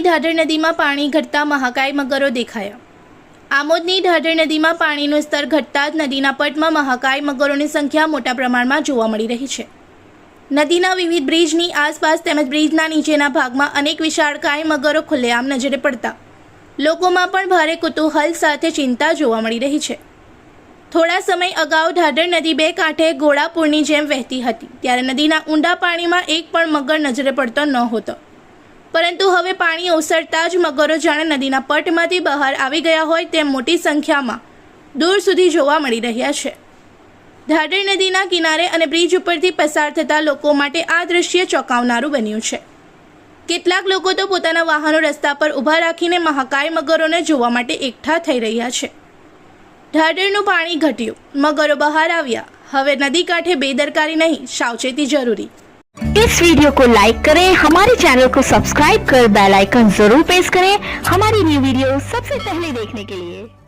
આમોદની ઢાઢર નદીમાં પાણી ઘટતા મહાકાય મગરો દેખાયા। આમોદની ઢાઢર નદીમાં પાણીનું સ્તર ઘટતા જ નદીના પટમાં મહાકાય મગરોની સંખ્યા મોટા પ્રમાણમાં જોવા મળી રહી છે। નદીના વિવિધ બ્રિજની આસપાસ તેમજ બ્રિજના નીચેના ભાગમાં અનેક વિશાળકાય મગરો ખુલ્લેઆમ નજરે પડતા લોકોમાં પણ ભારે કુતૂહલ સાથે ચિંતા જોવા મળી રહી છે। થોડા સમય અગાઉ ઢાઢર નદી બે કાંઠે ઘોડાપુરની જેમ વહેતી હતી, ત્યારે નદીના ઊંડા પાણીમાં એક પણ મગર નજરે પડતો નહોતો, પરંતુ હવે પાણી ઓસરતા જ મગરો જાણે નદીના પટમાંથી બહાર આવી ગયા હોય તેમ મોટી સંખ્યામાં દૂર સુધી જોવા મળી રહ્યા છે। ઢાઢર નદીના કિનારે અને બ્રિજ ઉપરથી પસાર થતા લોકો માટે આ દૃશ્ય ચોંકાવનારું બન્યું છે। કેટલાક લોકો તો પોતાના વાહનો રસ્તા પર ઊભા રાખીને મહાકાય મગરોને જોવા માટે એકઠા થઈ રહ્યા છે। ઢાઢરનું પાણી ઘટ્યું, મગરો બહાર આવ્યા, હવે नदी कांठे बेदरकारी नहीं, सावचेती जरूरी। इस वीडियो को लाइक करें, हमारे चैनल को सब्सक्राइब कर बेल आइकन जरूर प्रेस करें हमारी न्यू वीडियो सबसे पहले देखने के लिए।